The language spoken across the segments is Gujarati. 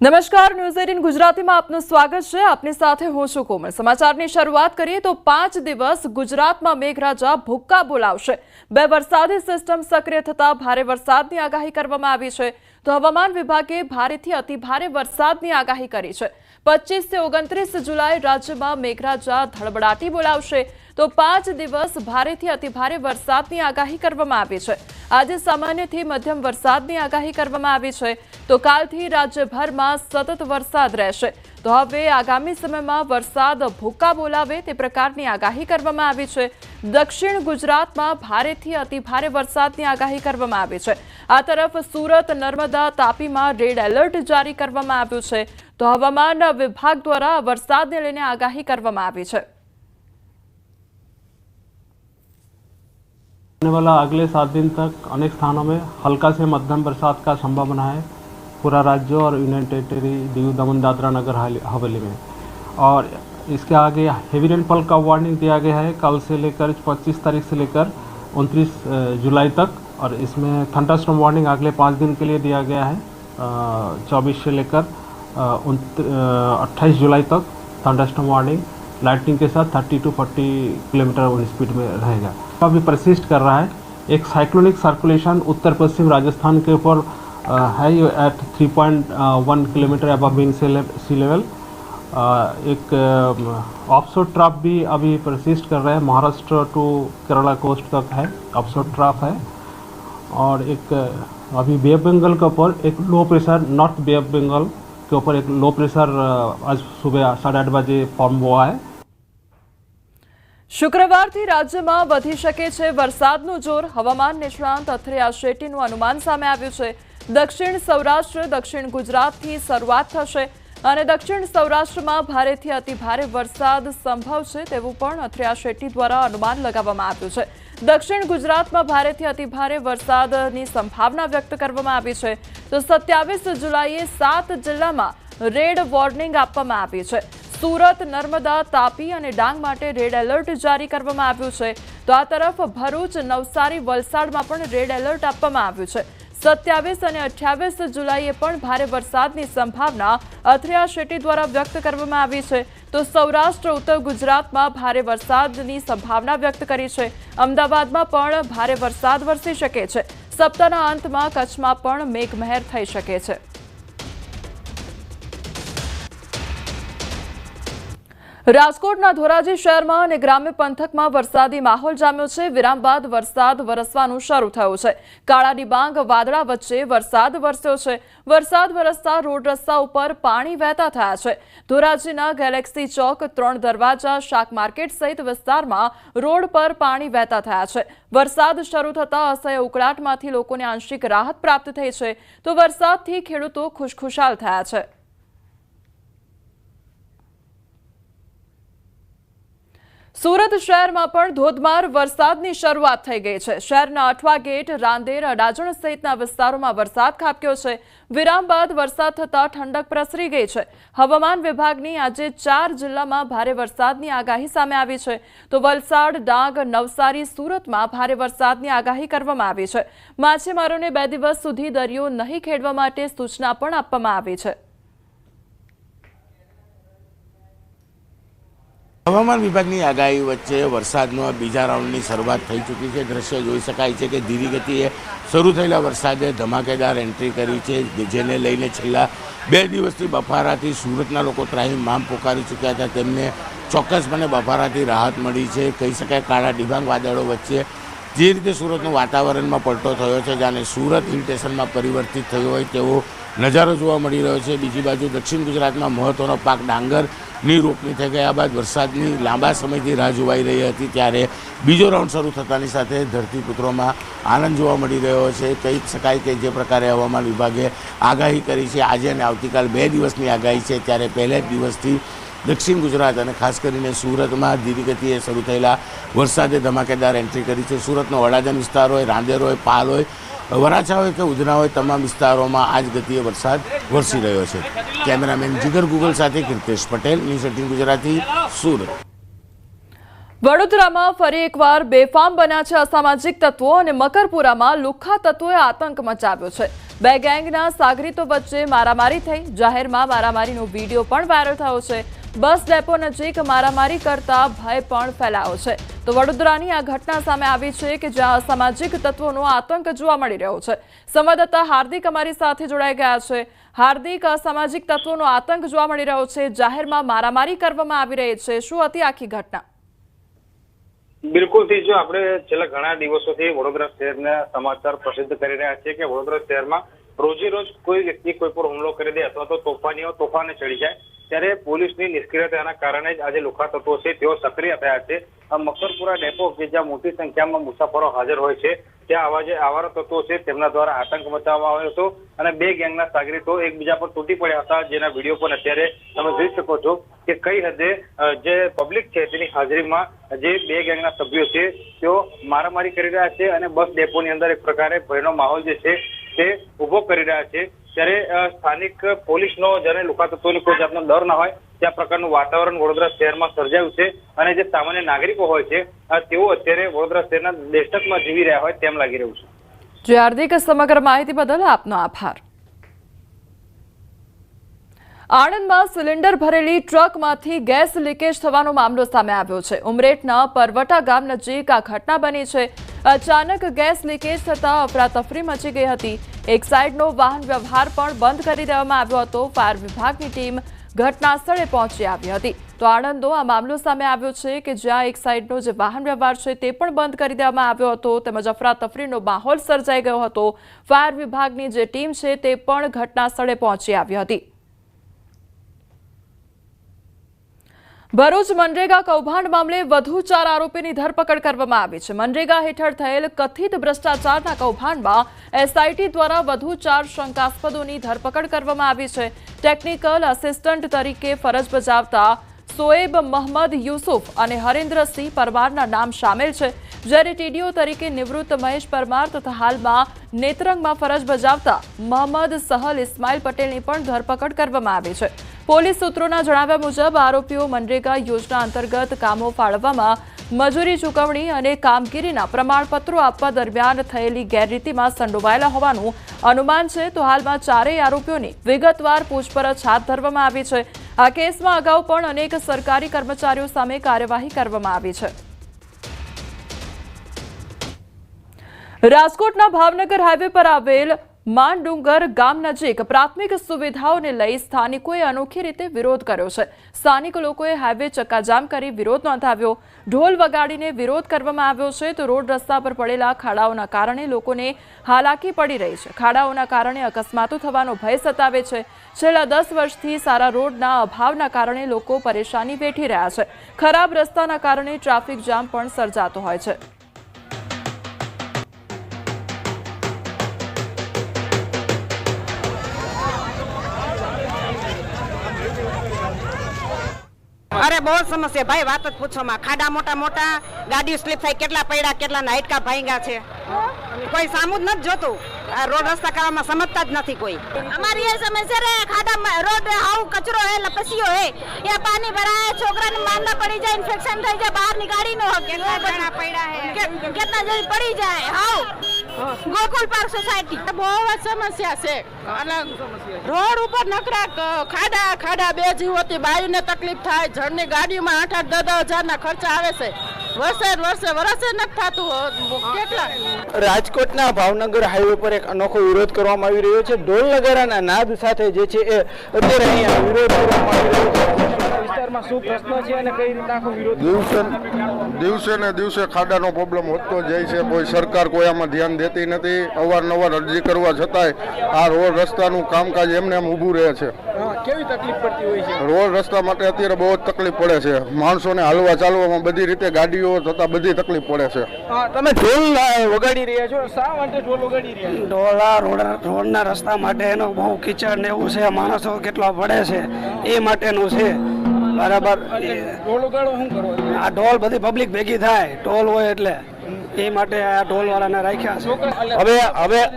નમસ્કાર, ન્યૂઝ 18 ગુજરાતીમાં આપનું સ્વાગત છે। આપની સાથે હું છું કોમલ। સમાચારની શરૂઆત કરીએ તો 5 દિવસ ગુજરાતમાં મેઘરાજા ભૂક્કા બોલાવશે। બે વરસાદી સિસ્ટમ સક્રિય થતા ભારે વરસાદની આગાહી કરવામાં આવી છે। તો હવામાન વિભાગે ભારેથી અતિભારે વરસાદની આગાહી કરી છે। 25 થી 29 જુલાઈ રાજ્યમાં મેઘરાજા ધડબડાટી બોલાવશે। તો 5 દિવસ ભારેથી અતિભારે વરસાદની આગાહી કરવામાં આવી છે। આજે સામાન્યથી મધ્યમ વરસાદની આગાહી કરવામાં આવી છે। તો કાલથી રાજ્યભરમાં સતત વરસાદ રહેશે। તો હવે આગામી સમયમાં વરસાદ ભૂક્કા બોલાવે તે પ્રકારની આગાહી કરવામાં આવી છે। દક્ષિણ ગુજરાતમાં ભારેથી અતિભારે વરસાદની આગાહી કરવામાં આવી છે। આ તરફ સુરત, નર્મદા, તાપીમાં રેડ એલર્ટ જારી કરવામાં આવ્યું છે। તો હવામાન વિભાગ દ્વારા વરસાદને લઈને આગાહી કરવામાં આવી છે। आने वाला अगले 7 दिन तक अनेक स्थानों में हल्का से मध्यम बरसात का संभावना है पूरा राज्य और यूनियन टेरिटरी दीव दमन दादरा नगर हवेली में। और इसके आगे हेवी रेनफॉल का वार्निंग दिया गया है कल से लेकर 25 तारीख से लेकर 29 जुलाई तक। और इसमें थंडरस्टॉर्म वार्निंग अगले 5 दिन के लिए दिया गया है 24 से लेकर 28 जुलाई तक। थंडरस्टॉर्म वार्निंग लाइटनिंग के साथ 30 to 40 किलोमीटर स्पीड में रहेगा। अभी परसिस्ट कर रहा है एक साइक्लोनिक सर्कुलेशन उत्तर पश्चिम राजस्थान के ऊपर है एट 3.1 किलोमीटर अबव मीन सी लेवल। एक ऑफशोर ट्रफ भी अभी परसिस्ट कर रहा है महाराष्ट्र टू केरला कोस्ट तक है ऑफशोर ट्रफ है। और एक अभी बे ऑफ बंगाल के ऊपर एक low pressure north Bay of Bengal के ऊपर एक लो प्रेशर आज सुबह 8:30 बजे फॉर्म हुआ है। શુક્રવારથી રાજ્યમાં વધી શકે છે વરસાદનું જોર। હવામાન નિષ્ણાંત અથર્યા શેટ્ટીનું અનુમાન સામે આવ્યું છે। દક્ષિણ સૌરાષ્ટ્ર, દક્ષિણ ગુજરાતથી શરૂઆત થશે અને દક્ષિણ સૌરાષ્ટ્રમાં ભારેથી અતિભારે વરસાદ સંભવ છે તેવું પણ અથર્યા શેટ્ટી દ્વારા અનુમાન લગાવવામાં આવ્યું છે। દક્ષિણ ગુજરાતમાં ભારેથી અતિભારે વરસાદની સંભાવના વ્યક્ત કરવામાં આવી છે। તો 27 જુલાઈએ 7 જિલ્લામાં રેડ વોર્નિંગ આપવામાં આવી છે। સુરત, નર્મદા, તાપી અને ડાંગ માટે રેડ એલર્ટ જારી કરવામાં આવ્યું છે। તો આ તરફ ભરૂચ, નવસારી, વલસાડમાં પણ રેડ એલર્ટ આપવામાં આવ્યું છે। 27 અને 28 જુલાઈએ પણ ભારે વરસાદની સંભાવના અથર્યા શેટ્ટી દ્વારા વ્યક્ત કરવામાં આવી છે। તો સૌરાષ્ટ્ર, ઉત્તર ગુજરાતમાં ભારે વરસાદની સંભાવના વ્યક્ત કરી છે। અમદાવાદમાં પણ ભારે વરસાદ વરસી શકે છે। સપ્તાહના અંતમાં કચ્છમાં પણ મેઘમહેર થઈ શકે છે। રાજકોટના ધોરાજી શહેરમાં અને ગ્રામ્ય પંથકમાં વરસાદી માહોલ જામ્યો છે। વિરામ બાદ વરસાદ વરસવાનું શરૂ થયું છે। કાળા ડિબાંગ વાદળા વચ્ચે વરસાદ વરસ્યો છે। વરસાદ વરસતા રોડ રસ્તા ઉપર પાણી વહેતા થયા છે। ધોરાજીના ગેલેક્સી ચોક, 3 દરવાજા, શાક માર્કેટ સહિત વિસ્તારમાં રોડ પર પાણી વહેતા થયા છે। વરસાદ શરૂ થતા અસહ્ય ઉકળાટમાંથી લોકોને આંશિક રાહત પ્રાપ્ત થઈ છે। તો વરસાદથી ખેડૂતો ખુશખુશાલ થયા છે। સુરત શહેરમાં પણ ધોધમાર વરસાદની શરૂઆત થઈ ગઈ છે। શહેરના અઠવા ગેટ, રાંદેર, અડાજણ સહિતના વિસ્તારોમાં વરસાદ ખાબક્યો છે। વિરામ બાદ વરસાદ થતા ઠંડક પ્રસરી ગઈ છે। હવામાન વિભાગની આજે 4 જિલ્લામાં ભારે વરસાદની આગાહી સામે આવી છે। તો વલસાડ, ડાંગ, નવસારી, સુરતમાં ભારે વરસાદની આગાહી કરવામાં આવી છે। માછીમારોને 2 દિવસ સુધી દરિયો નહીં ખેડવા માટે સૂચના પણ આપવામાં આવી છે। હવામાન વિભાગની આગાહી વચ્ચે વરસાદનો બીજા રાઉન્ડની શરૂઆત થઈ ચૂકી છે। દ્રશ્ય જોઈ શકાય છે કે ધીરી ગતિએ શરૂ થયેલા વરસાદે ધમાકેદાર એન્ટ્રી કરી છે, જેને લઈને છેલ્લા 2 દિવસથી બફારાથી સુરતના લોકો ત્રાહિમામ પોકારી ચૂક્યા હતા। તેમને ચોક્કસપણે બફારાથી રાહત મળી છે। કહી શકાય કાળા ડિબાંગ વાદળો વચ્ચે જે રીતે સુરતનું વાતાવરણમાં પલટો થયો છે, જાણે સુરત હિલ સ્ટેશનમાં પરિવર્તિત થયો હોય તેવો નજારો જોવા મળી રહ્યો છે। બીજી બાજુ દક્ષિણ ગુજરાતમાં મહત્વનો પાક ડાંગરની રોપણી થઈ ગયા બાદ વરસાદની લાંબા સમયથી રાહ જોવાઈ રહી હતી, ત્યારે બીજો રાઉન્ડ શરૂ થતાની સાથે ધરતીપુત્રોમાં આનંદ જોવા મળી રહ્યો છે। કહી શકાય કે જે પ્રકારે હવામાન વિભાગે આગાહી કરી છે આજે અને આવતીકાલ 2 દિવસની આગાહી છે, ત્યારે પહેલા જ દિવસથી દક્ષિણ ગુજરાત અને ખાસ કરીને સુરતમાં ધીરી ગતિએ શરૂ થયેલા વરસાદે ધમાકેદાર એન્ટ્રી કરી છે। સુરતનો અડાજણ વિસ્તાર હોય, રાંદેર હોય, પાલ હોય, વરાછા હોય કે ઉધના હોય, તમામ વિસ્તારોમાં આ જ ગતિએ વરસાદ વરસી રહ્યો છે। કેમેરામેન જીગર ગુગલ સાથે કીર્તેશ પટેલ, ન્યૂઝ 18 ગુજરાતી, સુરત। વડોદરામાં ફરી એકવાર બેફામ બન્યા છે અસામાજિક તત્વો અને મકરપુરામાં લુખ્ખા તત્વોએ આતંક મચાવ્યો છે। બે ગેંગના સાગરીતો વચ્ચે મારામારી થઈ. જાહેરમાં મારામારીનો વિડીયો પણ વાયરલ થયો છે. બસ ડેપો નજીક મારામારી કરતા ભય પણ ફેલાયો છે. તો વડોદરાની આ ઘટના સામે આવી છે કે જ્યાં અસામાજિક તત્વોનો આતંક જોવા મળી રહ્યો છે. સંવાદદાતા હાર્દિક અમારી સાથે જોડાઈ ગયા છે. હાર્દિક, અસામાજિક તત્વોનો આતંક જોવા મળી રહ્યો છે, જાહેરમાં મારામારી કરવામાં આવી રહી છે, શું હતી આખી ઘટના? બિલકુલ થી જો આપણે છેલ્લા ઘણા દિવસોથી વડોદરા શહેરના સમાચાર પ્રસિદ્ધ કરી રહ્યા છીએ કે વડોદરા શહેરમાં રોજે રોજ કોઈ વ્યક્તિ કોઈ પર હુમલો કરી દે અથવા તો તોફાનીઓ તોફાને ચડી જાય, ત્યારે પોલીસની નિષ્ક્રિયતાના કારણે જ આજે લુખ્ખા તત્વો છે તેઓ સક્રિય થયા છે. મકરપુરા ડેપો કે જ્યાં મોટી સંખ્યામાં મુસાફરો હાજર હોય છે ત્યાં આવારા તત્વો છે તેમના દ્વારા આતંક મચાવવામાં આવ્યો હતો અને બે ગેંગના સાગરીતો એકબીજા પર તૂટી પડ્યા હતા, જેના વિડીયો પણ અત્યારે તમે જોઈ શકો છો કે કઈ હદે જે પબ્લિક છે તેની હાજરીમાં જે બે ગેંગના સભ્યો છે તેઓ મારામારી કરી રહ્યા છે અને બસ ડેપોની અંદર એક પ્રકારે ભયનો માહોલ જે છે તે ઉભો કરી રહ્યા છે. ત્યારે સ્થાનિક પોલીસનો જ્યારે લુખ્ખા તત્વોની કોઈ જાતનો ડર ના હોય ત્યાં પ્રકારનું વાતાવરણ વડોદરા શહેરમાં સર્જાયું છે અને જે સામાન્ય નાગરિકો હોય છે તેઓ અત્યારે વડોદરા શહેરના દહેશતમાં જીવી રહ્યા હોય તેમ લાગી રહ્યું છે. જી હાર્દિક, સમગ્ર માહિતી બદલ આપનો આભાર. આણંદમાં સિલિન્ડર ભરેલી ટ્રકમાંથી ગેસ લીકેજ થવાનો મામલો સામે આવ્યો છે. ઉમરેઠના પરવટા ગામ નજીક આ ઘટના બની છે. અચાનક ગેસ લીકેજ થતા અફરાતફરી મચી ગઈ હતી. એક સાઈડનો વાહન વ્યવહાર પણ બંધ કરી દેવામાં આવ્યો હતો. ફાયર વિભાગની ટીમ ઘટના સ્થળે પહોંચી આવી હતી. તો આણંદનો આ મામલો સામે આવ્યો છે કે જ્યાં એક સાઈડનો જે વાહન વ્યવહાર છે તે પણ બંધ કરી દેવામાં આવ્યો હતો, તેમજ અફરાતફરીનો માહોલ સર્જાઈ ગયો હતો. ફાયર વિભાગની જે ટીમ છે તે પણ ઘટના સ્થળે પહોંચી આવી હતી. ભરૂચ મનરેગા કૌભાંડ મામલે વધુ 4 આરોપીની ધરપકડ કરવામાં આવી છે. મનરેગા હેઠળ થયેલ કથિત ભ્રષ્ટાચારના કૌભાંડમાં એસઆઈટી દ્વારા વધુ 4 શંકાસ્પદોની ધરપકડ કરવામાં આવી છે. ટેકનિકલ આસિસ્ટન્ટ તરીકે ફરજ બજાવતા સોએબ મહમદ યુસુફ અને હરેન્દ્રસિંહ પરમારના નામ સામેલ છે, જ્યારે ટીડીઓ તરીકે નિવૃત્ત મહેશ પરમાર તથા હાલમાં નેત્રંગમાં ફરજ બજાવતા મહમદ સહલ ઇસ્માઇલ પટેલની પણ ધરપકડ કરવામાં આવી છે. પોલીસ સૂત્રોના જણાવ્યા મુજબ આરોપીઓ મનરેગા યોજના અંતર્ગત કામો ફાળવવામાં, મજૂરી ચૂકવણી અને કામગીરીના પ્રમાણપત્રો આપવા દરમિયાન થયેલી ગેરરીતિમાં સંડોવાયેલા હોવાનું અનુમાન છે. તો હાલમાં 4 આરોપીઓની વિગતવાર પૂછપરછ હાથ ધરવામાં આવી છે. આ કેસમાં અગાઉ પણ અનેક સરકારી કર્મચારીઓ સામે કાર્યવાહી કરવામાં આવી છે. રાજકોટના ભાવનગર હાઈવે પર આવેલ માંડુંગર ગામ નજીક પ્રાથમિક સુવિધાઓને લઈ સ્થાનિકોએ અનોખી રીતે વિરોધ કર્યો છે. સ્થાનિક લોકોએ હાઈવે ચક્કાજામ કરી વિરોધ નોંધાવ્યો. ઢોલ વગાડીને વિરોધ કરવામાં આવ્યો છે. તો રોડ રસ્તા પર પડેલા ખાડાઓના કારણે લોકોને હાલાકી પડી રહી છે. ખાડાઓના કારણે અકસ્માતો થવાનો ભય સતાવે છે. છેલ્લા 10 વર્ષથી સારા રોડના અભાવના કારણે લોકો પરેશાની વેઠી રહ્યા છે. ખરાબ રસ્તાના કારણે ટ્રાફિક જામ પણ સર્જાતો હોય છે. અરે બહુ સમસ્યા ભાઈ, વાત જ પૂછો માં. ખાડા મોટા મોટા, ગાડીઓ સ્લીપ થાય, કેટલા પડ્યા, કેટલા હાઈટકા ભાંગ્યા છે. કોઈ સામું જ નથી જોતું. આ રોડ રસ્તા કરવામાં સમજતા જ નથી કોઈ. અમારી એ સમસ્યા રે ખાડા રોડ હાવ કચરો હે, લપસીઓ હે, એ પાણી ભરાય, છોકરાને માંદા પડી જાય, ઇન્ફેક્શન થઈ જાય, બહાર ની ગાડી નો કેટલા જણા પડ્યા હે, કેટલા જણ પડી જાય. હાવ ગોકુલ પાર્ક સોસાયટી બહુ જ સમસ્યા છે. રોડ ઉપર નકરા ખાડા બે જીવોથી બાયુને તકલીફ થાય. જણની ગાડીમાં 8-10 હજારના ખર્ચા આવે છે. વર્ષે નથી થતું. કેટલા રાજકોટના ભાવનગર હાઈવે પર એક અનોખો વિરોધ કરવામાં આવી રહ્યો છે. ઢોલ નગારાના નાદ સાથે જે છે એ અત્યારે અહીંયા વિરોધ કરવામાં આવી રહ્યો છે. વિસ્તારમાં શું પ્રશ્ન છે અને કઈ રીતે આખો વિરોધ? દિવસે ને દિવસે ખાડાનો પ્રોબ્લેમ વધતો જાય છે. કોઈ સરકાર કોઈ આમાં ધ્યાન દેતી નથી. અવારનવાર અરજી કરવા છતાંય આ રોડ રસ્તાનું કામકાજ એમને એમ ઊભું રહે છે. કેવી તકલીફ પડતી હોય છે? રોડ રસ્તા માટે અત્યારે બહુ જ તકલીફ પડે છે. માણસોને હાલવા ચાલવામાં બધી રીતે ગાડીઓ થતા બધી તકલીફ પડે છે. તમે ઢોલ વગાડી રહ્યા છો, શા માટે ઢોલ વગાડી રહ્યા છો? ઢોલ રોડના રસ્તા માટે એનો બહુ કીચડ ને એવું છે, માણસો કેટલા પડે છે એ માટેનું છે. બરાબર. ઢોલ વગાડો શું કરો? આ ઢોલ બધી પબ્લિક ભેગી થાય, ઢોલ હોય એટલે એ માટે આ ઢોલ વાળાને રાખ્યા છે.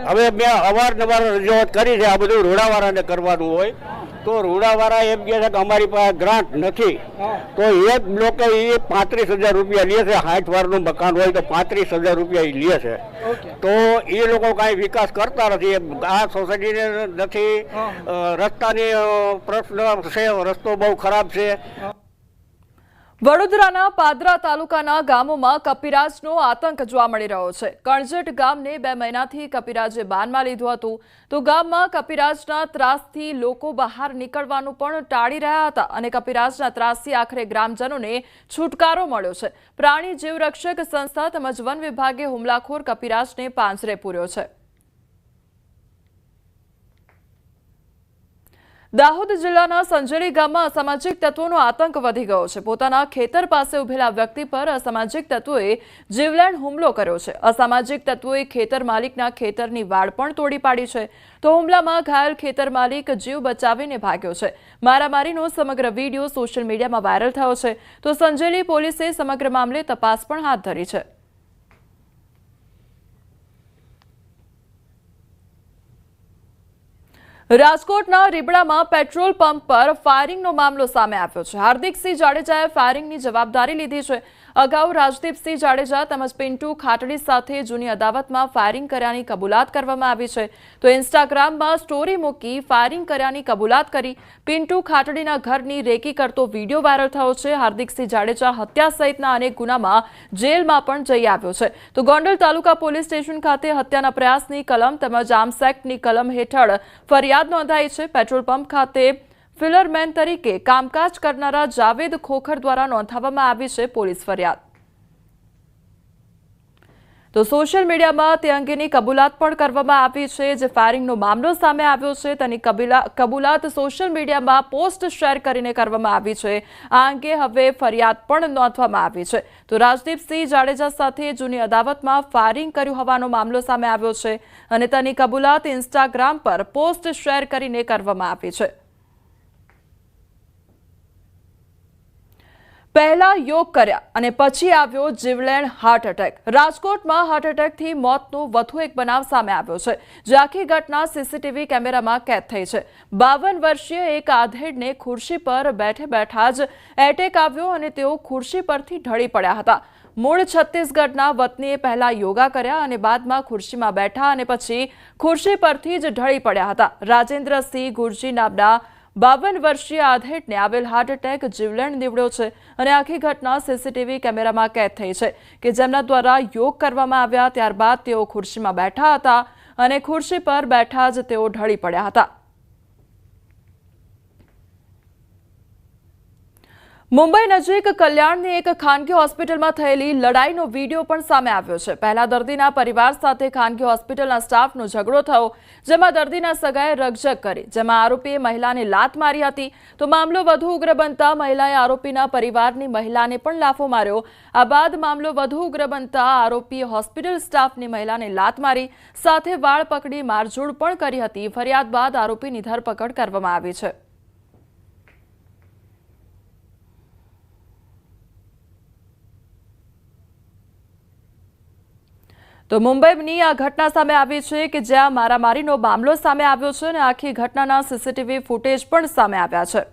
હવે મેં અવારનવાર રજૂઆત કરી છે. આ બધું રોડાવાળાને કરવાનું હોય. તો રૂડાવાળા એમ કહે છે કે અમારી પાસે ગ્રાન્ટ નથી, તો એક બ્લોકે એ 35,000 રૂપિયા લે છે. 60 વારનું મકાન હોય તો 35,000 રૂપિયા એ લે છે. તો એ લોકો કાંઈ વિકાસ કરતા નથી. આ સોસાયટીને નથી, રસ્તાની પ્રશ્ન છે, રસ્તો બહુ ખરાબ છે. વડોદરાના પાદરા તાલુકાના ગામોમાં કપિરાજનો આતંક જોવા મળી રહ્યો છે. કણજટ ગામને 2 મહિનાથી કપિરાજે બાનમાં લીધું હતું, તો ગામમાં કપિરાજના ત્રાસથી લોકો બહાર નીકળવાનું પણ ટાળી રહ્યા હતા અને કપિરાજના ત્રાસથી આખરે ગ્રામજનોને છુટકારો મળ્યો છે. પ્રાણી જીવ રક્ષક સંસ્થા તેમજ વન વિભાગે હુમલાખોર કપિરાજને પાંજરે પૂર્યો છે. દાહોદ જિલ્લાના સંજેલી ગામમાં અસામાજિક તત્વોનો આતંક વધી ગયો છે. પોતાના ખેતર પાસે ઉભેલા વ્યક્તિ પર અસામાજિક તત્વોએ જીવલેણ હુમલો કર્યો છે. અસામાજિક તત્વોએ ખેતર માલિકના ખેતરની વાડ પણ તોડી પાડી છે. તો હુમલામાં ઘાયલ ખેતર માલિક જીવ બચાવીને ભાગ્યો છે. મારામારીનો સમગ્ર વિડીયો સોશિયલ મીડિયામાં વાયરલ થયો છે. તો સંજેલી પોલીસે સમગ્ર મામલે તપાસ પણ હાથ ધરી છે. રાજકોટના રીબડામાં પેટ્રોલ પંપ પર ફાયરિંગનો મામલો સામે આવ્યો છે. હાર્દિકસિંહ જાડેજાએ ફાયરિંગની જવાબદારી લીધી છે. અગાઉ રાજદીપસિંહ જાડેજા તેમજ પિન્ટુ ખાટડી સાથે જૂની અદાવતમાં ફાયરિંગ કર્યાની કબૂલાત કરવામાં આવી છે. તો ઇન્સ્ટાગ્રામમાં સ્ટોરી મૂકી ફાયરિંગ કર્યાની કબૂલાત કરી પિન્ટુ ખાટડીના ઘરની રેકી કરતો વિડીયો વાયરલ થયો છે. હાર્દિકસિંહ જાડેજા હત્યા સહિતના અનેક ગુનામાં જેલમાં પણ જઈ આવ્યો છે. તો ગોંડલ તાલુકા પોલીસ સ્ટેશન ખાતે હત્યાના પ્રયાસની કલમ તેમજ આર્મ્સ એક્ટની કલમ હેઠળ ફરિયાદ નોંધાઈ છે. પેટ્રોલ પંપ ખાતે ફિલરમેન તરીકે કામકાજ કરનારા જાવેદ ખોખર દ્વારા નોંધાવવામાં આવી છે પોલીસ ફરિયાદ. તો સોશિયલ મીડિયામાં તે અંગેની કબૂલાત પણ કરવામાં આવી છે. જે ફાયરિંગનો મામલો સામે આવ્યો છે તેની કબૂલાત સોશિયલ મીડિયામાં પોસ્ટ શેર કરીને કરવામાં આવી છે. આ અંગે હવે ફરિયાદ પણ નોંધવામાં આવી છે. તો રાજદીપસિંહ જાડેજા સાથે જૂની અદાવતમાં ફાયરિંગ કર્યું હોવાનો મામલો સામે આવ્યો છે અને તેની કબૂલાત ઇન્સ્ટાગ્રામ પર પોસ્ટ શેર કરીને કરવામાં આવી છે. પહેલા યોગ કર્યા અને પછી આવ્યો જીવલેણ હાર્ટ એટેક. રાજકોટમાં હાર્ટ એટેકથી મોતનો વધુ એક બનાવ સામે આવ્યો છે. જે આખી ઘટના સીસીટીવી કેમેરામાં કેદ થઈ છે. 52 વર્ષીય એક આધેડને ખુરશી પર બેઠા જ એટેક આવ્યો અને તેઓ ખુરશી પરથી ઢળી પડ્યા હતા. મૂળ છત્તીસગઢના વતનીએ પહેલા યોગા કર્યા અને બાદમાં ખુરશીમાં બેઠા અને પછી ખુરશી પરથી જ ઢળી પડ્યા હતા. રાજેન્દ્રસિંહ ગુરજી નામના 52 વર્ષીય આધેડને આવેલ હાર્ટ એટેક જીવલેણ નીવડ્યો છે અને આખી ઘટના સીસીટીવી કેમેરામાં કેદ થઈ છે કે જેમના દ્વારા યોગ કરવામાં આવ્યા. ત્યારબાદ તેઓ ખુરશીમાં બેઠા હતા અને ખુરશી પર બેઠા જ તેઓ ઢળી પડ્યા હતા. મુંબઈ નજીક કલ્યાણની એક ખાનગી હોસ્પિટલમાં થયેલી લડાઈનો વિડીયો પણ સામે આવ્યો છે. પહેલા દર્દીના પરિવાર સાથે ખાનગી હોસ્પિટલના સ્ટાફનો ઝઘડો થયો, જેમાં દર્દીના સગાએ રકઝક કરી, જેમાં આરોપીએ મહિલાને લાત મારી હતી. તો મામલો વધુ ઉગ્ર બનતા મહિલાએ આરોપીના પરિવારની મહિલાને પણ લાફો માર્યો. આ બાદ મામલો વધુ ઉગ્ર બનતા આરોપીએ હોસ્પિટલ સ્ટાફની મહિલાને લાત મારી, સાથે વાળ પકડી મારઝૂડ પણ કરી હતી. ફરિયાદ બાદ આરોપીની ધરપકડ કરવામાં આવી છે. તો મુંબઈની આ ઘટના સામે આવી છે કે જ્યાં મારામારીનો મામલો સામે આવ્યો છે અને આખી ઘટનાના સીસીટીવી ફૂટેજ પણ સામે આવ્યા છે.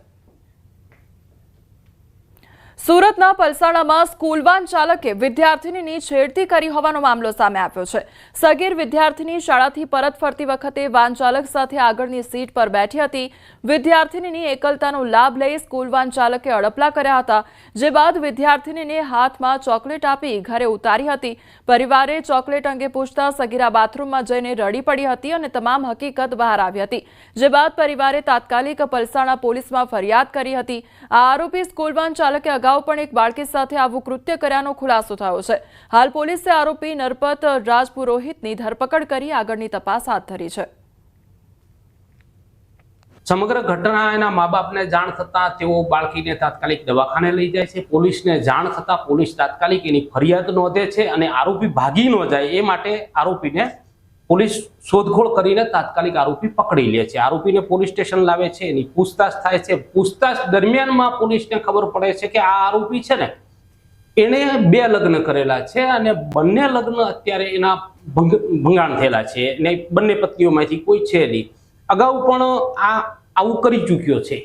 સુરતના પલસાણામાં સ્કૂલ વાન ચાલકે વિદ્યાર્થીનીની છેડતી કરી હોવાનો મામલો સામે આવ્યો છે. સગીર વિદ્યાર્થીની શાળાથી પરત ફરતી વખતે વાન ચાલક સાથે આગળની સીટ પર બેઠી હતી. વિદ્યાર્થીનીની એકલતાનો લાભ લઈ સ્કૂલ વાન ચાલકે અડપલા કર્યા હતા, જે બાદ વિદ્યાર્થીનીને હાથમાં ચોકલેટ આપી ઘરે ઉતારી હતી. પરિવારે ચોકલેટ અંગે પૂછતા સગીરા બાથરૂમમાં જઈને રડી પડી હતી અને તમામ હકીકત બહાર આવી હતી, જે બાદ પરિવારે તાત્કાલિક પલસાણા પોલીસમાં ફરિયાદ કરી હતી. આ આરોપી સ્કૂલ વાન ચાલકે અગાઉ પણ એક બાળકી સાથે આવું કૃત્ય કર્યાનો ખુલાસો થયો છે. હાલ પોલીસે આરોપી નરપત રાજપુરોહિતની ધરપકડ કરી આગળની તપાસ હાથ ધરી છે. સમગ્ર ઘટના એના મા બાપને જાણ થતા તેઓ બાળકીને તાત્કાલિક દવાખાને લઈ જાય છે. પોલીસને જાણ થતા પોલીસ તાત્કાલિક એની ફરિયાદ નોંધે છે અને આરોપી ભાગી ન જાય એ માટે આરોપીને પોલીસ શોધખોળ કરીને તાત્કાલિક આરોપી પકડી લે છે. આરોપીને પોલીસ સ્ટેશન લાવે છે, એની પૂછતાછ થાય છે. પૂછતાછ દરમિયાનમાં પોલીસને ખબર પડે છે કે આ આરોપી છે ને એને 2 લગ્ન કરેલા છે અને બંને લગ્ન અત્યારે એના ભંગાણ થયેલા છે અને બંને પત્નીઓમાંથી કોઈ છે નહીં. અગાઉ પણ આ આવું કરી ચૂક્યો છે।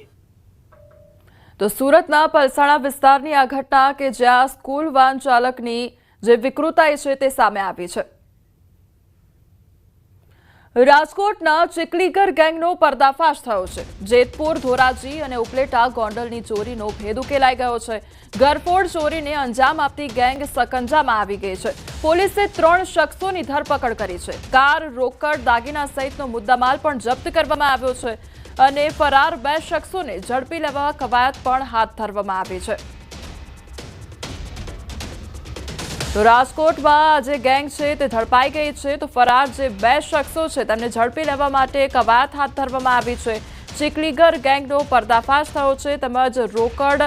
તો સુરતના પલસાણા વિસ્તારની આ ઘટના કે જ્યાં સ્કૂલ વાન ચાલકની જે વિકૃતાઈ છે તે સામે આવી છે। રાજકોટના ચીકલીગર ગેંગનો પર્દાફાશ થયો છે। જેતપુર, ધોરાજી અને ઉપલેટા ગોંડલની ચોરીનો ભેદ ઉકેલાઈ ગયો છે। ઘરફોડ ચોરીને અંજામ આપતી ગેંગ સકંજામાં આવી ગઈ છે। પોલીસે 3 શખ્સોની ધરપકડ કરી છે। કાર, રોકડ, દાગીના સહિતનો મુદ્દામાલ પણ જપ્ત કરવામાં આવ્યો છે અને ફરાર 2 શખ્સોને ઝડપી લેવા કવાયત પણ હાથ ધરવામાં આવી છે। તો રાજકોટમાં આજે ગેંગ છે તે ઝડપાઈ ગઈ છે। તો ફરાર જે 2 શખ્સો છે તેમને ઝડપી લેવા માટે કવાયત હાથ ધરવામાં આવી છે। ચીકલીગર ગેંગનો પર્દાફાશ થયો છે તેમજ રોકડ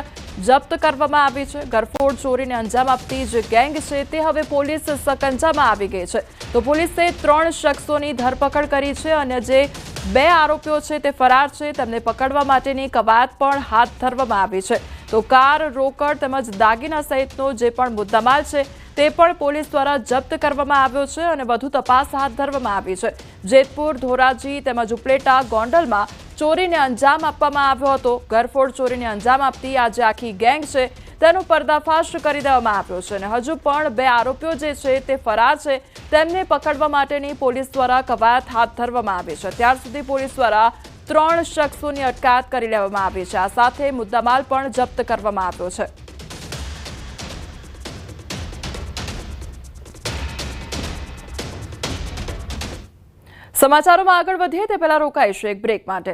જપ્ત કરવામાં આવી છે। ઘરફોડ ચોરીને અંજામ આપતી જે ગેંગ છે તે હવે પોલીસ સકંજામાં આવી ગઈ છે। તો પોલીસે 3 શખ્સોની ધરપકડ કરી છે અને જે 2 આરોપીઓ છે તે ફરાર છે તેમને પકડવા માટેની કવાયત પણ હાથ ધરવામાં આવી છે। તો કાર, રોકડ તેમજ દાગીના સહિતનો જે પણ મુદ્દામાલ છે તે પણ પોલીસ દ્વારા જપ્ત કરવામાં આવ્યો છે અને વધુ તપાસ હાથ ધરવામાં આવી છે। જેતપુર, ધોરાજી તેમજ ઉપલેટા ગોંડલમાં ચોરીને અંજામ આપવામાં આવ્યો હતો। ઘરફોડ ચોરીને અંજામ આપતી આ જે આખી ગેંગ છે તેનો પર્દાફાશ કરી દેવામાં આવ્યો છે અને હજુ પણ 2 આરોપીઓ જે છે તે ફરાર છે તેમને પકડવા માટેની પોલીસ દ્વારા કવાયત હાથ ધરવામાં આવી છે। ત્યાર સુધી પોલીસ દ્વારા 3 શખ્સોની અટકાયત કરી લેવામાં આવી છે। આ સાથે મુદ્દામાલ પણ જપ્ત કરવામાં આવ્યો છે। સમાચારોમાં આગળ વધીએ તે પહેલા રોકાઈશું એક બ્રેક માટે।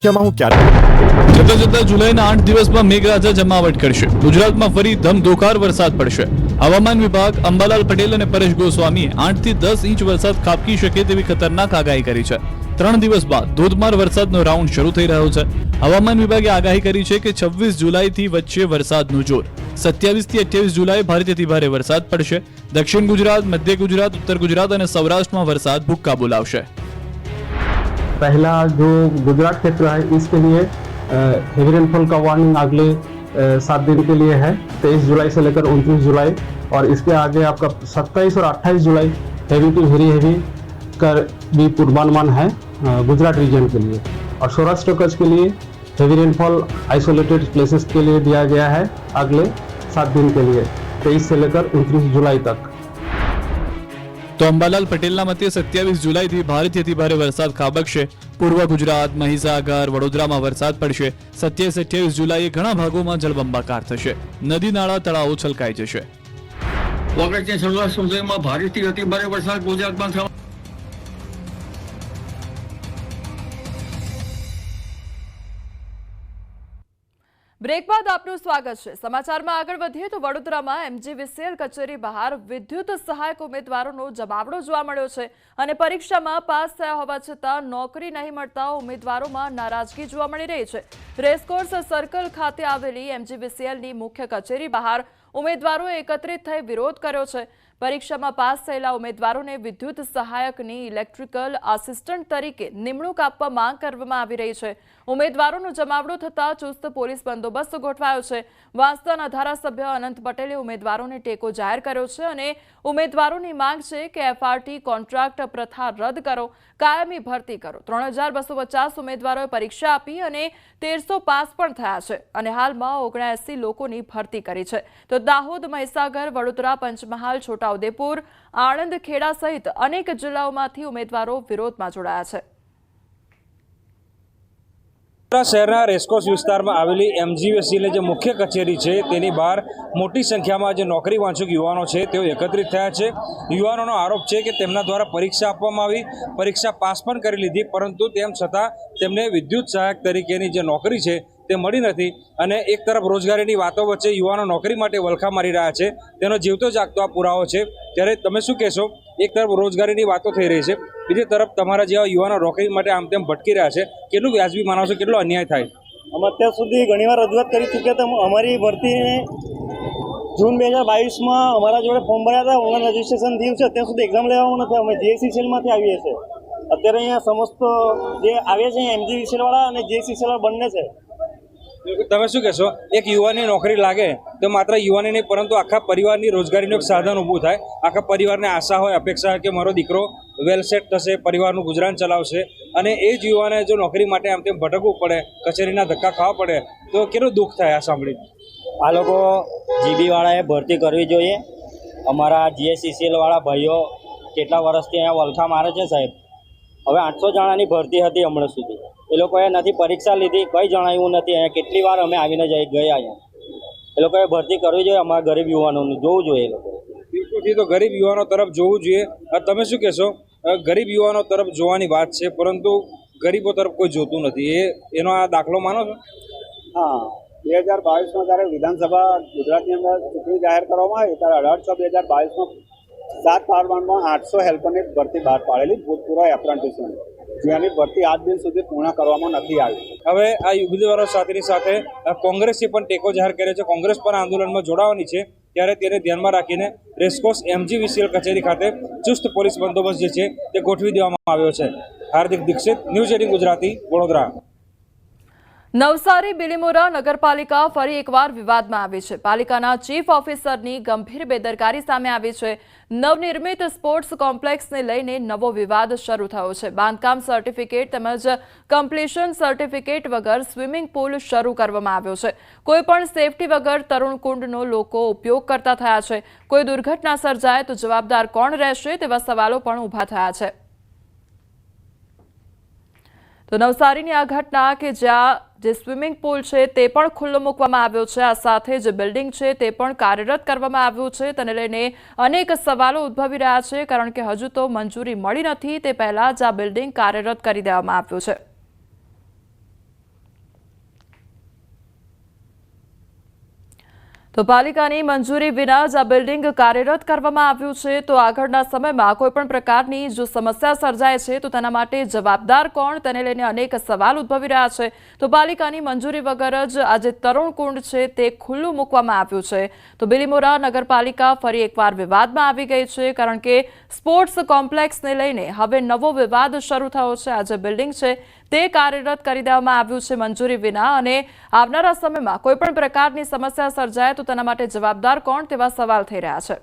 જતા જુલાઈના 8 દિવસમાં મેઘરાજા જમાવટ કરશે। ગુજરાતમાં ફરી ધમધોકાર વરસાદ પડશે। હવામાન વિભાગ અંબાલાલ પટેલ અને પરેશ ગોસ્વામીએ 8 થી 10 ઇંચ વરસાદ ખાબકી શકે તેવી ખતરનાક આગાહી કરી છે। 3 દિવસ બાદ ધોધમાર વરસાદનો રાઉન્ડ શરૂ થઈ રહ્યો છે। હવામાન વિભાગે આગાહી કરી છે કે 26 જુલાઈથી વચ્ચે વરસાદનું જોર। 27 થી 28 જુલાઈ ભારેથી ભારે વરસાદ પડશે। દક્ષિણ ગુજરાત, મધ્ય ગુજરાત, ઉત્તર ગુજરાત અને સૌરાષ્ટ્રમાં વરસાદ ભૂક્કા બોલાવશે। पहला जो गुजरात क्षेत्र है इसके लिए हेवी रेनफॉल का वार्निंग अगले 7 दिन के लिए है, 23 जुलाई से लेकर 29 जुलाई, और इसके आगे आपका 27 और 28 जुलाई हेवी टू वेरी हेवी का भी पूर्वानुमान है गुजरात रीजन के लिए। और सौराष्ट्र कच्छ के लिए हेवी रेनफॉल आइसोलेटेड प्लेसेस के लिए दिया गया है अगले 7 दिन के लिए, 23 से लेकर 29 जुलाई तक। તો અંબાલાલ પટેલના મતે 27 જુલાઈથી ભારેથી ભારે વરસાદ ખાબકશે। પૂર્વ ગુજરાત, મહીસાગર, વડોદરામાં વરસાદ પડશે। 27-28 જુલાઈએ ઘણા ભાગોમાં જળબંબાકાર થશે। નદી નાળા તળાવો છલકાઈ જશે। ઓગસ્ટની શરૂઆત સુધીમાં ભારેથી અતિભારે વરસાદ ગુજરાતમાં થવા। બ્રેક બાદ આપનું સ્વાગત છે। સમાચારમાં આગળ વધીએ તો વડોદરામાં MGVCL કચેરી બહાર વિદ્યુત સહાયક ઉમેદવારોનો જમાવડો જોવા મળ્યો છે અને પરીક્ષામાં પાસ થયા હોવા છતાં નોકરી નહીં મળતા ઉમેદવારોમાં નારાજગી જોવા મળી રહી છે। રેસકોર્સ સર્કલ ખાતે આવેલી MGVCLની મુખ્ય કચેરી બહાર ઉમેદવારોએ એકત્રિત થઈ વિરોધ કર્યો છે। પરીક્ષામાં પાસ થયેલા ઉમેદવારોને વિદ્યુત સહાયકની ઇલેક્ટ્રિકલ આસિસ્ટન્ટ તરીકે નિમણૂક આપવા માંગ કરવામાં આવી રહી છે। ઉમેદવારોનો જમાવડો થતા ચુસ્ત પોલીસ બંદોબસ્ત ગોઠવાયો છે। વાંસદાના ધારાસભ્ય અનંત પટેલે ઉમેદવારોને ટેકો જાહેર કર્યો છે અને ઉમેદવારોની માંગ છે કે FRT કોન્ટ્રાક્ટ પ્રથા રદ કરો, કાયમી ભરતી કરો। 3250 ઉમેદવારોએ પરીક્ષા આપી અને 1300 પાસ પણ થયા છે અને હાલમાં 79 લોકોની ભરતી કરી છે। તો દાહોદ, મહીસાગર, વડોદરા, પંચમહાલ, છોટાઉદેપુર, આણંદ, ખેડા સહિત અનેક જિલ્લાઓમાંથી ઉમેદવારો વિરોધમાં જોડાયા છે। શહેરના રેસકોર્સ વિસ્તારમાં આવેલી MGVCL જે મુખ્ય કચેરી છે તેની બહાર મોટી સંખ્યામાં જે નોકરી વાંચુક યુવાનો છે તેઓ એકત્રિત થયા છે। યુવાનોનો આરોપ છે કે તેમના દ્વારા પરીક્ષા આપવામાં આવી, પરીક્ષા પાસ પણ કરી લીધી, પરંતુ તેમ છતાં તેમને વિદ્યુત સહાયક તરીકેની જે નોકરી છે તે મળી નથી અને એક તરફ રોજગારીની વાતો વચ્ચે યુવાનો નોકરી માટે વલખા મારી રહ્યા છે, તેનો જીવતો જાગતો આ પુરાવો છે। ત્યારે તમે શું કહેશો? એક તરફ રોજગારીની વાતો થઈ રહી છે, બીજી તરફ તમારા જેવા યુવાનો નોકરી માટે આમ તેમ ભટકી રહ્યા છે, કેટલું વ્યાજબી માનો છો, કેટલો અન્યાય થાય? અમે અત્યાર સુધી ઘણીવાર રજૂઆત કરી ચૂક્યા હતા। અમારી ભરતીને જૂન 2022માં અમારા જોડે ફોર્મ ભર્યા હતા, ઓનલાઈન રજીસ્ટ્રેશન થયું છે, અત્યાર સુધી એક્ઝામ લેવામાં નથી। અમે JCCLમાંથી આવીએ છીએ। અત્યારે અહીંયા સમસ્ત જે આવે છે MGVCL વાળા અને JCCL વાળા બંને છે। તમે શું કહેશો, એક યુવાનની નોકરી લાગે તો માત્ર યુવાની નહીં પરંતુ આખા પરિવારની રોજગારીનું એક સાધન ઊભું થાય. આખા પરિવારને આશા હોય, અપેક્ષા હોય કે મારો દીકરો વેલ સેટ થશે, પરિવારનું ગુજરાન ચલાવશે, અને એ જ યુવાને જો નોકરી માટે આમ તેમ ભટકવું પડે, કચેરીના ધક્કા ખાવા પડે તો કેટલું દુઃખ થાય આ સાંભળી. આ લોકો જીબીવાળાએ ભરતી કરવી જોઈએ. અમારા જીએસસીસીએલ વાળા ભાઈઓ કેટલા વર્ષથી અહીંયા વલખા મારે છે સાહેબ. હવે 800 જણાની ભરતી હતી હમણાં સુધી, એ લોકોએ નથી પરીક્ષા લીધી, કંઈ જણાવ્યું નથી. અહીંયા કેટલી વાર અમે આવીને ગયા અહીંયા. એ લોકોએ ભરતી કરવી જોઈએ, અમારા ગરીબ યુવાનોનું જોવું જોઈએ. એ લોકોએ બિલકુલથી તો ગરીબ યુવાનો તરફ જોવું જોઈએ. તમે શું કહેશો, ગરીબ યુવાનો તરફ જોવાની વાત છે પરંતુ ગરીબો તરફ કોઈ જોતું નથી, એનો આ દાખલો માનો છો? હા, 2022માં જ્યારે વિધાનસભા ગુજરાતની અંદર ચૂંટણી જાહેર કરવામાં આવી ત્યારે 18/6/2022માં 7 ફાર્મમાં 800 હેલ્પરની ભરતી બહાર પાડેલી ભૂતપૂર્વ એપ્રેન્ટિસોની, જેની ભરતી આજ દિન સુધી પૂર્ણ કરવામાં નથી આવી. હવે આ ઉમેદવારો સાથેની સાથે કોંગ્રેસે પણ ટેકો જાહેર કર્યો છે. કોંગ્રેસ પણ આંદોલનમાં જોડાવાની છે, ત્યારે તેને ધ્યાનમાં રાખીને રેસકોર્સ MGVCL કચેરી ખાતે ચુસ્ત પોલીસ બંદોબસ્ત જે છે તે ગોઠવી દેવામાં આવ્યો છે. હાર્દિક દીક્ષિત, ન્યૂઝ 18 ગુજરાતી, વડોદરા. નવસારી બિલીમોરા નગરપાલિકા ફરી એકવાર વિવાદમાં આવી છે. પાલિકાના ચીફ ઓફિસરની ગંભીર બેદરકારી સામે આવી છે. નવનિર્મિત સ્પોર્ટ્સ કોમ્પ્લેક્સને લઈને નવો વિવાદ શરૂ થયો છે. બાંધકામ સર્ટિફિકેટ તેમજ કમ્પ્લીશન સર્ટિફિકેટ વગર સ્વિમિંગ પુલ શરૂ કરવામાં આવ્યો છે. કોઈપણ સેફટી વગર તરુણ કુંડનો લોકો ઉપયોગ કરતા થયા છે. કોઈ દુર્ઘટના સર્જાય તો જવાબદાર કોણ રહેશે તેવા સવાલો પણ ઊભા થયા છે. તો નવસારીની આ ઘટના કે જ્યાં જે સ્વિમિંગ પુલ છે તે પણ ખુલ્લો મૂકવામાં આવ્યો છે, આ સાથે જે બિલ્ડિંગ છે તે પણ કાર્યરત કરવામાં આવ્યું છે, તેને લઈને અનેક સવાલો ઉદ્ભવી રહ્યા છે. કારણ કે હજુ તો મંજૂરી મળી નથી, તે પહેલા જ આ બિલ્ડિંગ કાર્યરત કરી દેવામાં આવ્યું છે. તો પાલિકાની મંજૂરી વિના જ આ બિલ્ડિંગ કાર્યરત કરવામાં આવ્યું છે. તો આગળના સમયમાં કોઈપણ પ્રકારની જો સમસ્યા સર્જાય છે તો તેના માટે જવાબદાર કોણ, તેને લઈને અનેક સવાલ ઉદ્ભવી રહ્યા છે. તો પાલિકાની મંજૂરી વગર જ આજે તરુણ કુંડ છે તે ખુલ્લું મૂકવામાં આવ્યું છે. તો બિલીમોરા નગરપાલિકા ફરી એકવાર વિવાદમાં આવી ગઈ છે, કારણ કે સ્પોર્ટ્સ કોમ્પ્લેક્સને લઈને હવે નવો વિવાદ શરૂ થયો છે. આ જે બિલ્ડિંગ છે તે કાર્યરત કરી દેવામાં આવ્યું છે મંજૂરી વિના, અને આવનારા સમયમાં કોઈપણ પ્રકારની સમસ્યા સર્જાય તો તેના માટે જવાબદાર કોણ તેવા સવાલ થઈ રહ્યા છે.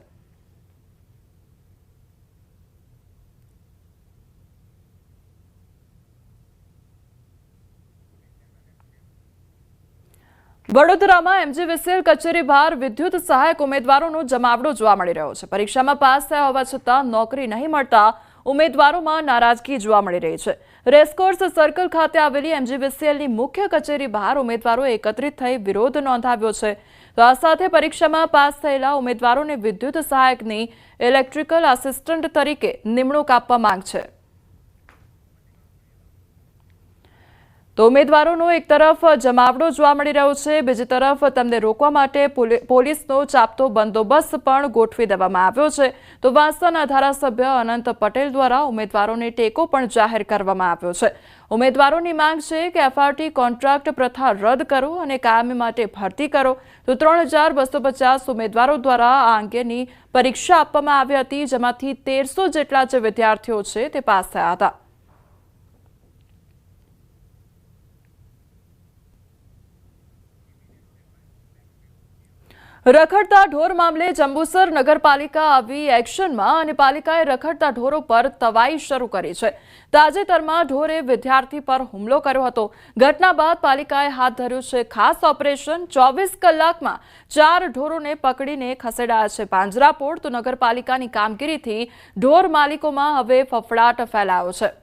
વડોદરામાં MGVCL કચેરી બહાર વિદ્યુત સહાયક ઉમેદવારોનો જમાવડો જોવા મળી રહ્યો છે. પરીક્ષામાં પાસ થયા હોવા છતાં નોકરી નહીં મળતા ઉમેદવારોમાં નારાજગી જોવા મળી રહી છે. રેસકોર્સ સર્કલ ખાતે આવેલી MGVCLની મુખ્ય કચેરી બહાર ઉમેદવારો એકત્રિત થઈ વિરોધ નોંધાવ્યો છે. તો આ સાથે પરીક્ષામાં પાસ થયેલા ઉમેદવારોને વિદ્યુત સહાયકની ઇલેક્ટ્રિકલ આસિસ્ટન્ટ તરીકે નિમણૂક આપવા માંગ છે. તો ઉમેદવારોનો એક તરફ જમાવડો જોવા મળી રહ્યો છે, બીજી તરફ તેમને રોકવા માટે પોલીસનો ચાપતો બંદોબસ્ત પણ ગોઠવી દેવામાં આવ્યો છે. તો વાંસદાના ધારાસભ્ય અનંત પટેલ દ્વારા ઉમેદવારોને ટેકો પણ જાહેર કરવામાં આવ્યો છે. ઉમેદવારોની માંગ છે કે FRT કોન્ટ્રાક્ટ પ્રથા રદ કરો અને કાયમી માટે ભરતી કરો. તો 3250 ઉમેદવારો દ્વારા આ અંગેની પરીક્ષા આપવામાં આવી હતી, જેમાંથી 1300 જેટલા જે વિદ્યાર્થીઓ છે તે પાસ થયા હતા. રખડતા ઢોર મામલે જંબુસર નગરપાલિકા આવી એક્શનમાં અને પાલિકાએ રખડતા ઢોરો પર તવાઈ શરૂ કરી છે. તાજેતરમાં ઢોરે વિદ્યાર્થી પર હુમલો કર્યો હતો. ઘટના બાદ પાલિકાએ હાથ ધર્યું છે ખાસ ઓપરેશન. 24 કલાકમાં 4 ઢોરોને પકડીને ખસેડાયા છે પાંજરાપોળ. તો નગરપાલિકાની કામગીરીથી ઢોર માલિકોમાં હવે ફફડાટ ફેલાયો છે.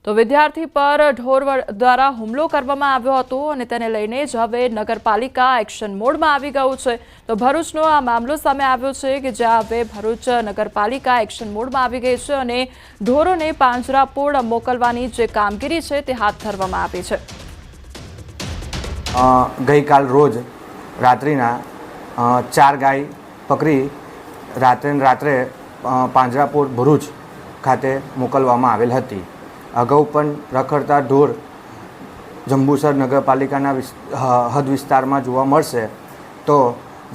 તો વિદ્યાર્થી પર ઢોર દ્વારા હુમલો કરવામાં આવ્યો હતો અને તેને લઈને જ હવે નગરપાલિકા એક્શન મોડમાં આવી ગયું છે. તો ભરૂચનો આ મામલો સામે આવ્યો છે કે જ્યાં હવે ભરૂચ નગરપાલિકા એક્શન મોડમાં આવી ગઈ છે અને ઢોરોને પાંજરાપોળ મોકલવાની જે કામગીરી છે તે હાથ ધરવામાં આવી છે. ગઈકાલ રોજ રાત્રિના 4 ગાય પકડી રાત્રે પાંજરાપોળ ભરૂચ ખાતે મોકલવામાં આવેલ હતી. અગાઉ પણ રખડતા ઢોર જંબુસર નગરપાલિકાના હદ વિસ્તારમાં જોવા મળશે તો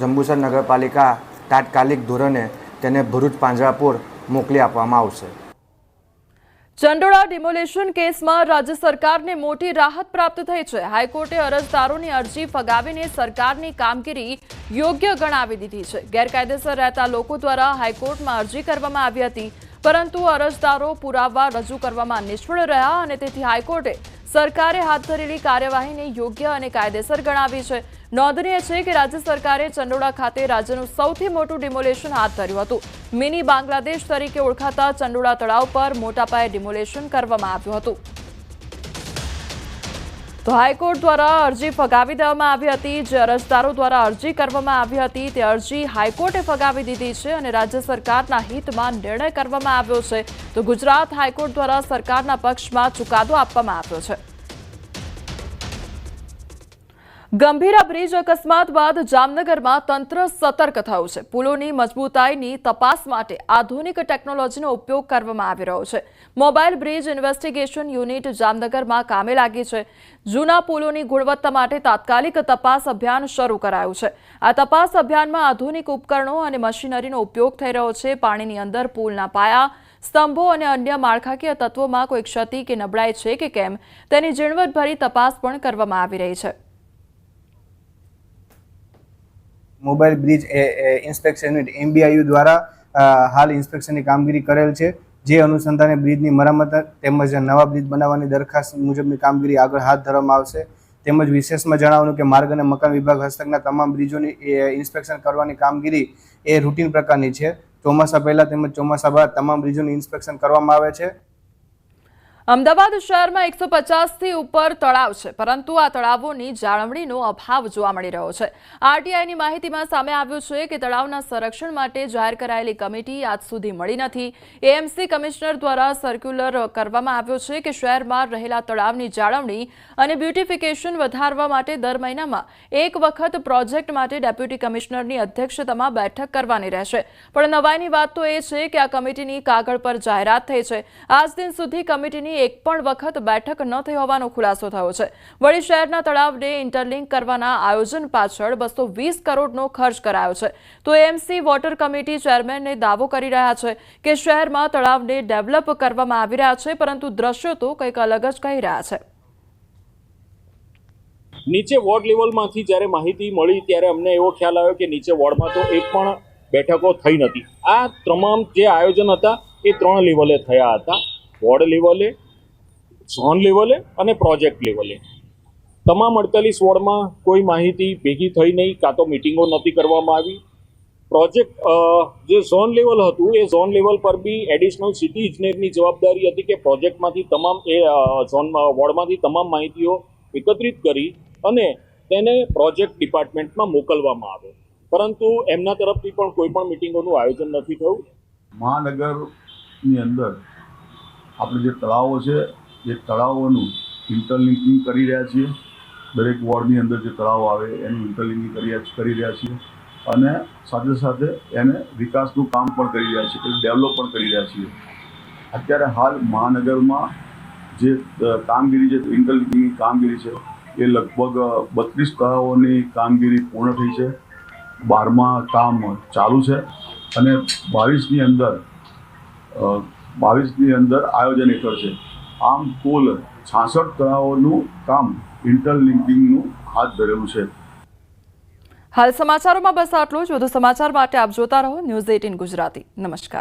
જંબુસર નગરપાલિકા તાત્કાલિક ધોરણે તેને ભરૂચ પાંજરાપોળ મોકલી આપવામાં આવશે. ચંડોળા ડિમોલેશન કેસમાં રાજ્ય સરકારને મોટી રાહત પ્રાપ્ત થઈ છે. હાઈકોર્ટે અરજદારોની અરજી ફગાવીને સરકારની કામગીરી યોગ્ય ગણાવી દીધી છે. ગેરકાયદેસર રહેતા લોકો દ્વારા હાઈકોર્ટમાં અરજી કરવામાં આવી હતી, પરંતુ અરજદારો પુરાવા રજૂ કરવામાં નિષ્ફળ રહ્યા અને તેથી હાઈકોર્ટે સરકારે હાથ ધરેલી કાર્યવાહીને યોગ્ય અને કાયદેસર ગણાવી છે. નોંધનીય છે કે રાજ્ય સરકારે ચંડોળા ખાતે રાજ્યનું સૌથી મોટું ડિમોલેશન હાથ ધર્યું હતું. મિની બાંગ્લાદેશ તરીકે ઓળખાતા ચંડોળા તળાવ પર મોટા પાયે ડિમોલેશન કરવામાં આવ્યું હતું. તો હાઈકોર્ટ દ્વારા અરજી ફગાવી દેવામાં આવી હતી. જે અરજદારો દ્વારા અરજી કરવામાં આવી હતી તે અરજી હાઈકોર્ટે ફગાવી દીધી છે અને રાજ્ય સરકારના હિતમાં નિર્ણય કરવામાં આવ્યો છે. તો ગુજરાત હાઈકોર્ટ દ્વારા સરકારના પક્ષમાં ચુકાદો આપવામાં આવ્યો છે. ગંભીરા બ્રિજ અકસ્માત બાદ જામનગરમાં તંત્ર સતર્ક થયું છે. પુલોની મજબૂતાઈની તપાસ માટે આધુનિક ટેકનોલોજીનો ઉપયોગ કરવામાં આવી રહ્યો છે. મોબાઈલ બ્રિજ ઇન્વેસ્ટિગેશન યુનિટ જામનગરમાં કામે લાગી છે. જૂના પુલોની ગુણવત્તા માટે તાત્કાલિક તપાસ અભિયાન શરૂ કરાયું છે. આ તપાસ અભિયાનમાં આધુનિક ઉપકરણો અને મશીનરીનો ઉપયોગ થઈ રહ્યો છે. પાણીની અંદર પુલના પાયા, સ્તંભો અને અન્ય માળખાકીય તત્વોમાં કોઈ ક્ષતિ કે નબળાઈ છે કે કેમ તેની ઝીણવટભરી તપાસ પણ કરવામાં આવી રહી છે. Mobile bridge inspection unit MBIU દ્વારા હાલ ઇન્સ્પેક્શનની કામગીરી કરેલ છે. જે અનુસંધાને બ્રિજની મરામત તેમજ નવા બ્રિજ બનાવવાની દરખાસ્ત મુજબની કામગીરી આગળ હાથ ધરવામાં આવશે. તેમજ વિશેષમાં જણાવવાનું કે માર્ગ અને મકાન વિભાગ હસ્તકના તમામ બ્રિજોની ઇન્સ્પેક્શન કરવાની કામગીરી એ રૂટીન પ્રકારની છે. ચોમાસા પહેલા તેમજ ચોમાસા બાદ તમામ બ્રિજોની ઇન્સ્પેક્શન કરવામાં આવે છે. અમદાવાદ શહેરમાં 150થી ઉપર તળાવ છે, પરંતુ આ તળાવોની જાળવણીનો અભાવ જોવા મળી રહ્યો છે. RTIની માહિતીમાં સામે આવ્યું છે કે તળાવના સંરક્ષણ માટે જાહેર કરાયેલી કમિટી આજ સુધી મળી નથી. AMC કમિશનર દ્વારા સર્ક્યુલર કરવામાં આવ્યો છે કે શહેરમાં રહેલા તળાવની જાળવણી અને બ્યુટિફિકેશન વધારવા માટે દર મહિનામાં એક વખત પ્રોજેક્ટ માટે ડેપ્યુટી કમિશનરની અધ્યક્ષતામાં બેઠક કરવાની રહેશે. પણ નવાઈની વાત તો એ છે કે આ કમિટીની કાગળ પર જાહેરાત થઈ છે. આજ દિન સુધી કમિટીની એક પણ વખત બેઠક ન થઈ હોવાનો ખુલાસો થયો છે. વળી શહેરના તળાવને ઇન્ટરલિંક કરવાના આયોજન પાછળ 220 કરોડનો ખર્ચ કરાયો છે. તો AMC વોટર કમિટી ચેરમેનને દાવો કરી રહ્યા છે કે શહેરમાં તળાવને ડેવલપ કરવામાં આવી રહ્યા છે, પરંતુ દ્રશ્યો તો કંઈક અલગ જ કહી રહ્યા છે. નીચે વોર્ડ લેવલમાંથી જ્યારે માહિતી મળી ત્યારે અમને એવો ખ્યાલ આવ્યો કે નીચે વોર્ડમાં તો એક પણ બેઠકો થઈ નથી. આ તમામ જે આયોજન હતા એ 3 લેવલે થયા હતા. વોર્ડ લેવલે, ઝોન લેવલે અને પ્રોજેક્ટ લેવલે. તમામ 48 વોર્ડમાં કોઈ માહિતી ભેગી થઈ નહીં, કાં તો મિટિંગો નથી કરવામાં આવી. પ્રોજેક્ટ જે ઝોન લેવલ હતું એ ઝોન લેવલ પર બી એડિશનલ સિટી ઇજનેરની જવાબદારી હતી કે પ્રોજેક્ટમાંથી તમામ વોર્ડમાંથી તમામ માહિતીઓ એકત્રિત કરી અને તેને પ્રોજેક્ટ ડિપાર્ટમેન્ટમાં મોકલવામાં આવે, પરંતુ એમના તરફથી પણ કોઈ પણ મિટિંગોનું આયોજન નથી થયું. મહાનગરની અંદર આપણે જે તળાવો છે એ તળાવોનું ઇન્ટરલિંકિંગ કરી રહ્યા છીએ. દરેક વોર્ડની અંદર જે તળાવ આવે એનું ઇન્ટરલિંકિંગ કરી રહ્યા છીએ અને સાથે સાથે એને વિકાસનું કામ પણ કરી રહ્યા છીએ, ડેવલપ પણ કરી રહ્યા છીએ. અત્યારે હાલ મહાનગરમાં જે કામગીરી, જે ઇન્ટરલિંકિંગની કામગીરી છે એ લગભગ 32 તળાવોની કામગીરી પૂર્ણ થઈ છે. 12માં કામ ચાલુ છે અને 22ની અંદર આયોજન હેઠળ છે. આમ કુલ 66 તળાવોનું કામ ઇન્ટરલિંકિંગનું હાથ ધરેલું છે. હાલ સમાચારોમાં બસ આટલું જ. વધુ સમાચાર માટે આપ જોતા રહો ન્યૂઝ 18 ગુજરાતી. નમસ્કાર.